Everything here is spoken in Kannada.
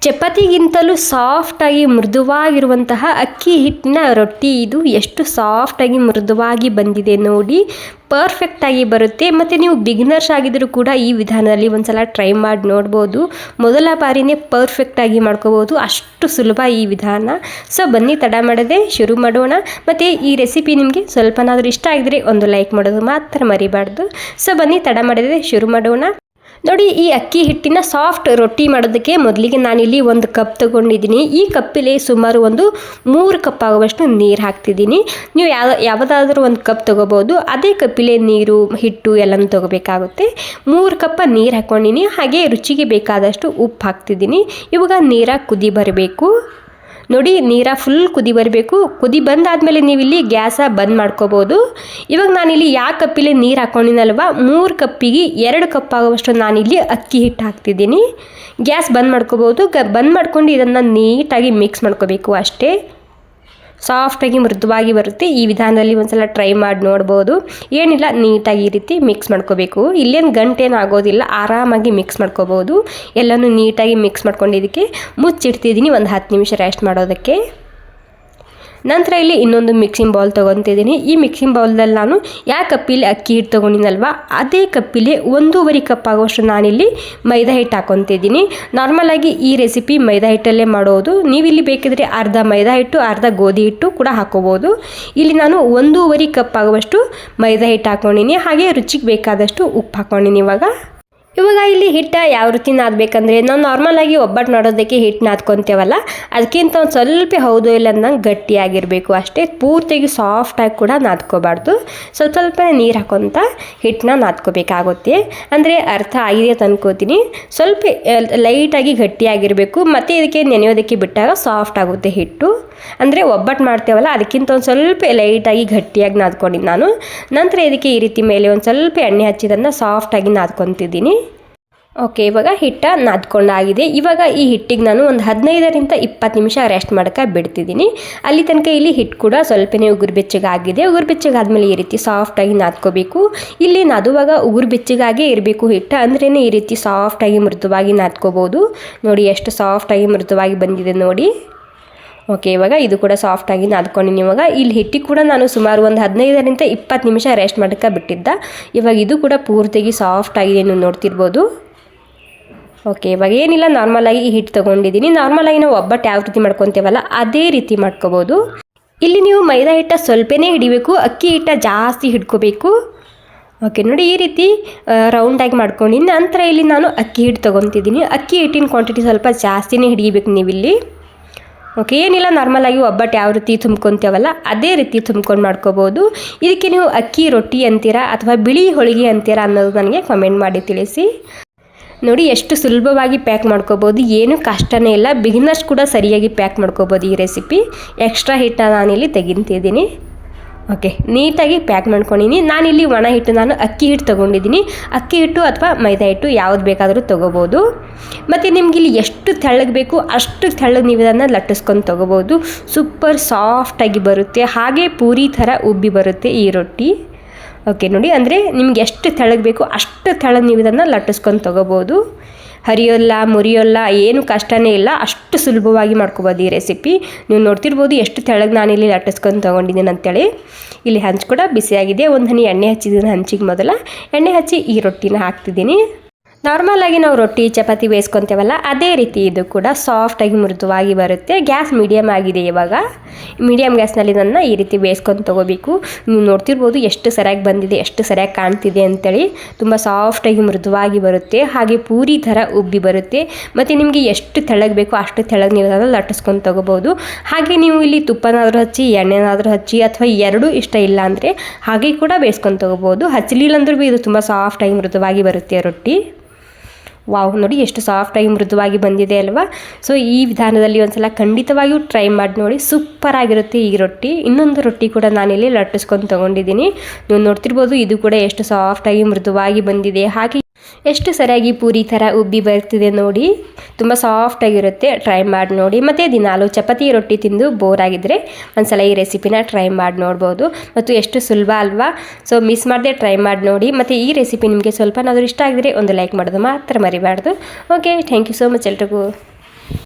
ಚಪಾತಿಗಿಂತಲೂ ಸಾಫ್ಟಾಗಿ ಮೃದುವಾಗಿರುವಂತಹ ಅಕ್ಕಿ ಹಿಟ್ಟಿನ ರೊಟ್ಟಿ ಇದು ಎಷ್ಟು ಸಾಫ್ಟಾಗಿ ಮೃದುವಾಗಿ ಬಂದಿದೆ ನೋಡಿ. ಪರ್ಫೆಕ್ಟಾಗಿ ಬರುತ್ತೆ. ಮತ್ತು ನೀವು ಬಿಗಿನರ್ಸ್ ಆಗಿದ್ದರೂ ಕೂಡ ಈ ವಿಧಾನದಲ್ಲಿ ಒಂದ್ಸಲ ಟ್ರೈ ಮಾಡಿ ನೋಡ್ಬೋದು. ಮೊದಲ ಬಾರಿನೇ ಪರ್ಫೆಕ್ಟಾಗಿ ಮಾಡ್ಕೋಬೋದು, ಅಷ್ಟು ಸುಲಭ ಈ ವಿಧಾನ. ಸೊ ಬನ್ನಿ ತಡ ಮಾಡದೆ ಶುರು ಮಾಡೋಣ. ಮತ್ತು ಈ ರೆಸಿಪಿ ನಿಮಗೆ ಸ್ವಲ್ಪನಾದರೂ ಇಷ್ಟ ಆಗಿದ್ರೆ ಒಂದು ಲೈಕ್ ಮಾಡೋದು ಮಾತ್ರ ಮರಿಬಾರ್ದು. ಸೊ ಬನ್ನಿ ತಡ ಮಾಡದೆ ಶುರು ಮಾಡೋಣ. ನೋಡಿ, ಈ ಅಕ್ಕಿ ಹಿಟ್ಟಿನ ಸಾಫ್ಟ್ ರೊಟ್ಟಿ ಮಾಡೋದಕ್ಕೆ ಮೊದಲಿಗೆ ನಾನಿಲ್ಲಿ 1 ಕಪ್ ತೊಗೊಂಡಿದ್ದೀನಿ. ಈ ಕಪ್ಪಿಗೆ ಸುಮಾರು ಒಂದು 3 ಕಪ್ ಆಗುವಷ್ಟು ನೀರು ಹಾಕ್ತಿದ್ದೀನಿ. ನೀವು ಯಾವುದಾದ್ರೂ 1 ಕಪ್ ತೊಗೋಬೋದು. ಅದೇ ಕಪ್ಪಿಲೆ ನೀರು, ಹಿಟ್ಟು ಎಲ್ಲನೂ ತೊಗೋಬೇಕಾಗುತ್ತೆ. 3 ಕಪ್ ನೀರು ಹಾಕ್ಕೊಂಡಿನಿ. ಹಾಗೆ ರುಚಿಗೆ ಬೇಕಾದಷ್ಟು ಉಪ್ಪು ಹಾಕ್ತಿದ್ದೀನಿ. ಇವಾಗ ನೀರ ಕುದಿ ಬರಬೇಕು. ನೋಡಿ, ನೀರ ಫುಲ್ ಕುದಿ ಬರಬೇಕು. ಕುದಿ ಬಂದಾದಮೇಲೆ ನೀವಿಲ್ಲಿ ಗ್ಯಾಸ ಬಂದ್ ಮಾಡ್ಕೋಬೋದು. ಇವಾಗ ನಾನಿಲ್ಲಿ ಯಾವ ಕಪ್ಪಿಲೆ ನೀರು ಹಾಕ್ಕೊಂಡಿನಲ್ವ 3 ಕಪ್ಪಿಗೆ 2 ಕಪ್ ಆಗುವಷ್ಟು ನಾನಿಲ್ಲಿ ಅಕ್ಕಿ ಹಿಟ್ಟು ಹಾಕ್ತಿದ್ದೀನಿ. ಗ್ಯಾಸ್ ಬಂದ್ ಮಾಡ್ಕೋಬೋದು. ಬಂದ್ ಮಾಡ್ಕೊಂಡು ಇದನ್ನು ನೀಟಾಗಿ ಮಿಕ್ಸ್ ಮಾಡ್ಕೋಬೇಕು ಅಷ್ಟೇ. ಸಾಫ್ಟಾಗಿ ಮೃದುವಾಗಿ ಬರುತ್ತೆ. ಈ ವಿಧಾನದಲ್ಲಿ ಒಂದ್ಸಲ ಟ್ರೈ ಮಾಡಿ ನೋಡ್ಬೋದು. ಏನಿಲ್ಲ, ನೀಟಾಗಿ ಈ ರೀತಿ ಮಿಕ್ಸ್ ಮಾಡ್ಕೋಬೇಕು. ಇಲ್ಲೇನು ಗಂಟೇನು ಆಗೋದಿಲ್ಲ, ಆರಾಮಾಗಿ ಮಿಕ್ಸ್ ಮಾಡ್ಕೋಬೋದು. ಎಲ್ಲನೂ ನೀಟಾಗಿ ಮಿಕ್ಸ್ ಮಾಡ್ಕೊಂಡಿದ್ದಕ್ಕೆ ಮುಚ್ಚಿಡ್ತಿದ್ದೀನಿ ಒಂದು 10 ನಿಮಿಷ ರೆಸ್ಟ್ ಮಾಡೋದಕ್ಕೆ. ನಂತರ ಇಲ್ಲಿ ಇನ್ನೊಂದು ಮಿಕ್ಸಿಂಗ್ ಬೌಲ್ ತೊಗೊತಿದ್ದೀನಿ. ಈ ಮಿಕ್ಸಿಂಗ್ ಬೌಲ್ದಲ್ಲಿ ನಾನು ಯಾವ ಕಪ್ಪಿಲಿ ಅಕ್ಕಿ ಹಿಟ್ಟು ತೊಗೊಂಡಿನಲ್ವ ಅದೇ ಕಪ್ಪಿಲಿ 1.5 ಕಪ್ ಆಗುವಷ್ಟು ನಾನಿಲ್ಲಿ ಮೈದಾ ಹಿಟ್ಟು ಹಾಕ್ಕೊತಿದ್ದೀನಿ. ನಾರ್ಮಲಾಗಿ ಈ ರೆಸಿಪಿ ಮೈದಾ ಹಿಟ್ಟಲ್ಲೇ ಮಾಡೋದು. ನೀವಿಲ್ಲಿ ಬೇಕಿದ್ರೆ ಅರ್ಧ ಮೈದಾ ಹಿಟ್ಟು ಅರ್ಧ ಗೋಧಿ ಹಿಟ್ಟು ಕೂಡ ಹಾಕೋಬೋದು. ಇಲ್ಲಿ ನಾನು 1.5 ಕಪ್ ಆಗುವಷ್ಟು ಮೈದಾ ಹಿಟ್ಟು ಹಾಕ್ಕೊಂಡಿನಿ. ಹಾಗೆ ರುಚಿಗೆ ಬೇಕಾದಷ್ಟು ಉಪ್ಪು ಹಾಕ್ಕೊಂಡಿನಿ. ಇವಾಗ ಇಲ್ಲಿ ಹಿಟ್ಟು ಯಾವ ರೀತಿ ನಾದಬೇಕಂದ್ರೆ, ನಾವು ನಾರ್ಮಲಾಗಿ ಒಬ್ಬಟ್ಟು ಮಾಡೋದಕ್ಕೆ ಹಿಟ್ಟು ನಾದ್ಕೊತೇವಲ್ಲ, ಅದಕ್ಕಿಂತ ಒಂದು ಸ್ವಲ್ಪ ಹೌದು ಇಲ್ಲ ಅಂದಂಗೆ ಗಟ್ಟಿಯಾಗಿರಬೇಕು ಅಷ್ಟೇ. ಪೂರ್ತಿಯಾಗಿ ಸಾಫ್ಟಾಗಿ ಕೂಡ ನಾದ್ಕೋಬಾರ್ದು. ಸ್ವಲ್ಪ ನೀರು ಹಾಕೊತ ಹಿಟ್ಟನ್ನ ನಾದ್ಕೋಬೇಕಾಗುತ್ತೆ. ಅಂದರೆ ಅರ್ಥ ಆಗಿದೆ ಅಂತ ಅನ್ಕೋತೀನಿ. ಸ್ವಲ್ಪ ಲೈಟಾಗಿ ಗಟ್ಟಿಯಾಗಿರಬೇಕು. ಮತ್ತು ಇದಕ್ಕೆ ನೆನೆಯೋದಕ್ಕೆ ಬಿಟ್ಟಾಗ ಸಾಫ್ಟ್ ಆಗುತ್ತೆ ಹಿಟ್ಟು. ಅಂದರೆ ಒಬ್ಬಟ್ಟು ಮಾಡ್ತೇವಲ್ಲ, ಅದಕ್ಕಿಂತ ಒಂದು ಸ್ವಲ್ಪ ಲೈಟಾಗಿ ಗಟ್ಟಿಯಾಗಿ ನಾದ್ಕೊಂಡಿದ್ದು ನಾನು. ನಂತರ ಇದಕ್ಕೆ ಈ ರೀತಿ ಮೇಲೆ ಒಂದು ಸ್ವಲ್ಪ ಎಣ್ಣೆ ಹಚ್ಚಿದನ್ನು ಸಾಫ್ಟಾಗಿ ನಾದ್ಕೊತಿದ್ದೀನಿ. ಓಕೆ, ಇವಾಗ ಹಿಟ್ಟು ನಾದ್ಕೊಂಡಾಗಿದೆ. ಇವಾಗ ಈ ಹಿಟ್ಟಿಗೆ ನಾನು ಒಂದು 15ರಿಂದ 20 ನಿಮಿಷ ರೆಸ್ಟ್ ಮಾಡೋಕ್ಕೆ ಬಿಡ್ತಿದ್ದೀನಿ. ಅಲ್ಲಿ ತನಕ ಇಲ್ಲಿ ಹಿಟ್ಟು ಕೂಡ ಸ್ವಲ್ಪನೇ ಉಗುರು ಬೆಚ್ಚಗಾಗಿದೆ. ಉಗುರು ಬೆಚ್ಚಗಾದ್ಮೇಲೆ ಈ ರೀತಿ ಸಾಫ್ಟಾಗಿ ನಾದ್ಕೋಬೇಕು. ಇಲ್ಲಿ ನಾದುವಾಗ ಉಗುರು ಬೆಚ್ಚಗಾಗೇ ಇರಬೇಕು ಹಿಟ್ಟು, ಅಂದ್ರೇ ಈ ರೀತಿ ಸಾಫ್ಟಾಗಿ ಮೃದುವಾಗಿ ನಾದ್ಕೋಬೋದು. ನೋಡಿ ಎಷ್ಟು ಸಾಫ್ಟಾಗಿ ಮೃದುವಾಗಿ ಬಂದಿದೆ ನೋಡಿ. ಓಕೆ, ಇವಾಗ ಇದು ಕೂಡ ಸಾಫ್ಟಾಗಿ ನಾದ್ಕೊಂಡಿನಿ. ಇವಾಗ ಇಲ್ಲಿ ಹಿಟ್ಟಿಗೆ ಕೂಡ ನಾನು ಸುಮಾರು ಒಂದು 15ರಿಂದ 20 ನಿಮಿಷ ರೆಸ್ಟ್ ಮಾಡೋಕ್ಕೆ ಬಿಟ್ಟಿದ್ದ. ಇವಾಗ ಇದು ಕೂಡ ಪೂರ್ತಿಯಾಗಿ ಸಾಫ್ಟಾಗಿದೆ, ನೀವು ನೋಡ್ತಿರ್ಬೋದು. ಓಕೆ, ಇವಾಗ ಏನಿಲ್ಲ, ನಾರ್ಮಲಾಗಿ ಈ ಹಿಟ್ಟು ತೊಗೊಂಡಿದ್ದೀನಿ. ನಾರ್ಮಲಾಗಿ ನಾವು ಒಬ್ಬಟ್ಟು ಯಾವ ರೀತಿ ಮಾಡ್ಕೊತೇವಲ್ಲ ಅದೇ ರೀತಿ ಮಾಡ್ಕೋಬೋದು. ಇಲ್ಲಿ ನೀವು ಮೈದಾ ಹಿಟ್ಟು ಸ್ವಲ್ಪನೇ ಹಿಡಿಬೇಕು, ಅಕ್ಕಿ ಹಿಟ್ಟು ಜಾಸ್ತಿ ಹಿಡ್ಕೋಬೇಕು. ಓಕೆ, ನೋಡಿ ಈ ರೀತಿ ರೌಂಡಾಗಿ ಮಾಡ್ಕೊಂಡು ನಂತರ ಇಲ್ಲಿ ನಾನು ಅಕ್ಕಿ ಹಿಟ್ಟು ತೊಗೊತಿದ್ದೀನಿ. ಅಕ್ಕಿ ಹಿಟ್ಟಿನ ಕ್ವಾಂಟಿಟಿ ಸ್ವಲ್ಪ ಜಾಸ್ತಿನೇ ಹಿಡಿಬೇಕು ನೀವಿಲ್ಲಿ. ಓಕೆ, ಏನಿಲ್ಲ, ನಾರ್ಮಲಾಗಿ ಒಬ್ಬಟ್ಟು ಯಾವ ರೀತಿ ತುಂಬ್ಕೊತೇವಲ್ಲ ಅದೇ ರೀತಿ ತುಂಬ್ಕೊಂಡು ಮಾಡ್ಕೋಬೋದು. ಇದಕ್ಕೆ ನೀವು ಅಕ್ಕಿ ರೊಟ್ಟಿ ಅಂತೀರಾ ಅಥವಾ ಬಿಳಿ ಹೋಳಿಗೆ ಅಂತೀರಾ ಅನ್ನೋದು ನನಗೆ ಕಮೆಂಟ್ ಮಾಡಿ ತಿಳಿಸಿ. ನೋಡಿ ಎಷ್ಟು ಸುಲಭವಾಗಿ ಪ್ಯಾಕ್ ಮಾಡ್ಕೋಬೋದು, ಏನು ಕಷ್ಟನೇ ಇಲ್ಲ. ಬಿಗಿನರ್ಸ್ ಕೂಡ ಸರಿಯಾಗಿ ಪ್ಯಾಕ್ ಮಾಡ್ಕೋಬೋದು ಈ ರೆಸಿಪಿ. ಎಕ್ಸ್ಟ್ರಾ ಹಿಟ್ಟನ್ನು ನಾನಿಲ್ಲಿ ತೆಗಿತಿದ್ದೀನಿ. ಓಕೆ, ನೀಟಾಗಿ ಪ್ಯಾಕ್ ಮಾಡ್ಕೊಂಡಿನಿ. ನಾನಿಲ್ಲಿ ಒಣ ಹಿಟ್ಟು, ನಾನು ಅಕ್ಕಿ ಹಿಟ್ಟು ತೊಗೊಂಡಿದ್ದೀನಿ. ಅಕ್ಕಿ ಹಿಟ್ಟು ಅಥವಾ ಮೈದಾ ಹಿಟ್ಟು ಯಾವ್ದು ಬೇಕಾದರೂ ತೊಗೋಬೋದು. ಮತ್ತು ನಿಮಗಿಲ್ಲಿ ಎಷ್ಟು ತೆಳ್ಳಗೆ ಬೇಕು ಅಷ್ಟು ತೆಳ್ಳಗೆ ನೀವು ಇದನ್ನು ಲಟ್ಟಿಸ್ಕೊಂಡು ತೊಗೋಬೋದು. ಸೂಪರ್ ಸಾಫ್ಟಾಗಿ ಬರುತ್ತೆ. ಹಾಗೆ ಪೂರಿ ಥರ ಉಬ್ಬಿ ಬರುತ್ತೆ ಈ ರೊಟ್ಟಿ. ಓಕೆ, ನೋಡಿ, ಅಂದರೆ ನಿಮ್ಗೆ ಎಷ್ಟು ತೆಳ್ಳಗೆ ಬೇಕು ಅಷ್ಟು ತೆಳ್ಳಗೆ ನೀವು ಇದನ್ನು ಲಟ್ಟಿಸ್ಕೊಂಡು ತೊಗೋಬೋದು. ಹರಿಯೋಲ್ಲ, ಮುರಿಯೋಲ್ಲ, ಏನು ಕಷ್ಟನೇ ಇಲ್ಲ. ಅಷ್ಟು ಸುಲಭವಾಗಿ ಮಾಡ್ಕೋಬೋದು ಈ ರೆಸಿಪಿ. ನೀವು ನೋಡ್ತಿರ್ಬೋದು ಎಷ್ಟು ತೆಳ್ಳಗೆ ನಾನಿಲ್ಲಿ ಲಟ್ಟಿಸ್ಕೊಂಡು ತೊಗೊಂಡಿದ್ದೀನಿ ಅಂತೇಳಿ. ಇಲ್ಲಿ ಹಂಚು ಕೂಡ ಬಿಸಿಯಾಗಿದೆ. ಒಂದು ಹನಿ ಎಣ್ಣೆ ಹಚ್ಚಿದ್ದೀನಿ. ಹಂಚಿಗೆ ಮೊದಲ ಎಣ್ಣೆ ಹಚ್ಚಿ ಈ ರೊಟ್ಟಿನ ಹಾಕ್ತಿದ್ದೀನಿ. ನಾರ್ಮಲಾಗಿ ನಾವು ರೊಟ್ಟಿ ಚಪಾತಿ ಬೇಯಿಸ್ಕೊತೇವಲ್ಲ ಅದೇ ರೀತಿ ಇದು ಕೂಡ ಸಾಫ್ಟಾಗಿ ಮೃದುವಾಗಿ ಬರುತ್ತೆ. ಗ್ಯಾಸ್ ಮೀಡಿಯಮ್ ಆಗಿದೆ. ಇವಾಗ ಮೀಡಿಯಮ್ ಗ್ಯಾಸ್ನಲ್ಲಿ ಇದನ್ನು ಈ ರೀತಿ ಬೇಯಿಸ್ಕೊಂಡು ತೊಗೋಬೇಕು. ನೀವು ನೋಡ್ತಿರ್ಬೋದು ಎಷ್ಟು ಸರಿಯಾಗಿ ಬಂದಿದೆ, ಎಷ್ಟು ಸರಿಯಾಗಿ ಕಾಣ್ತಿದೆ ಅಂತೇಳಿ. ತುಂಬ ಸಾಫ್ಟಾಗಿ ಮೃದುವಾಗಿ ಬರುತ್ತೆ. ಹಾಗೆ ಪೂರಿ ಥರ ಉಬ್ಬಿ ಬರುತ್ತೆ. ಮತ್ತು ನಿಮಗೆ ಎಷ್ಟು ತೆಳ್ಳಗೆ ಬೇಕೋ ಅಷ್ಟು ತೆಳ್ಳಗೆ ನೀವು ಅದನ್ನು ಲಟ್ಟಿಸ್ಕೊಂಡು ತೊಗೋಬೋದು. ಹಾಗೆ ನೀವು ಇಲ್ಲಿ ತುಪ್ಪನಾದರೂ ಹಚ್ಚಿ, ಎಣ್ಣೆನಾದರೂ ಹಚ್ಚಿ, ಅಥವಾ ಎರಡೂ ಇಷ್ಟ ಇಲ್ಲ ಅಂದರೆ ಹಾಗೆ ಕೂಡ ಬೇಯಿಸ್ಕೊಂಡು ತೊಗೋಬೋದು. ಹಚ್ಚಲಿಲ್ಲ ಅಂದ್ರೂ ಇದು ತುಂಬ ಸಾಫ್ಟಾಗಿ ಮೃದುವಾಗಿ ಬರುತ್ತೆ ರೊಟ್ಟಿ. ವಾವ್, ನೋಡಿ ಎಷ್ಟು ಸಾಫ್ಟಾಗಿ ಮೃದುವಾಗಿ ಬಂದಿದೆ ಅಲ್ವಾ. ಸೊ ಈ ವಿಧಾನದಲ್ಲಿ ಒಂದ್ಸಲ ಖಂಡಿತವಾಗಿಯೂ ಟ್ರೈ ಮಾಡಿ ನೋಡಿ. ಸೂಪರಾಗಿರುತ್ತೆ ಈ ರೊಟ್ಟಿ. ಇನ್ನೊಂದು ರೊಟ್ಟಿ ಕೂಡ ನಾನಿಲ್ಲಿ ಲಟ್ಟಿಸ್ಕೊಂಡು ತೊಗೊಂಡಿದ್ದೀನಿ. ನೀವು ನೋಡ್ತಿರ್ಬೋದು ಇದು ಕೂಡ ಎಷ್ಟು ಸಾಫ್ಟಾಗಿ ಮೃದುವಾಗಿ ಬಂದಿದೆ. ಹಾಗೆ ಎಷ್ಟು ಸರಿಯಾಗಿ ಪೂರಿ ಥರ ಉಬ್ಬಿ ಬರ್ತಿದೆ ನೋಡಿ. ತುಂಬ ಸಾಫ್ಟಾಗಿರುತ್ತೆ. ಟ್ರೈ ಮಾಡಿ ನೋಡಿ. ಮತ್ತು ದಿನಾಲು ಚಪಾತಿ ರೊಟ್ಟಿ ತಿಂದು ಬೋರ್ ಆಗಿದ್ದರೆ ಒಂದ್ಸಲ ಈ ರೆಸಿಪಿನ ಟ್ರೈ ಮಾಡಿ ನೋಡ್ಬೋದು. ಮತ್ತು ಎಷ್ಟು ಸುಲಭ ಅಲ್ವಾ. ಸೊ ಮಿಸ್ ಮಾಡದೆ ಟ್ರೈ ಮಾಡಿ ನೋಡಿ. ಮತ್ತು ಈ ರೆಸಿಪಿ ನಿಮಗೆ ಸ್ವಲ್ಪನಾದರೂ ಇಷ್ಟ ಆಗಿದ್ರೆ ಒಂದು ಲೈಕ್ ಮಾಡೋದು ಮಾತ್ರ ಮರಿಬಾರ್ದು. Okay, thank you so much ಎಲ್ರಿಗೂ.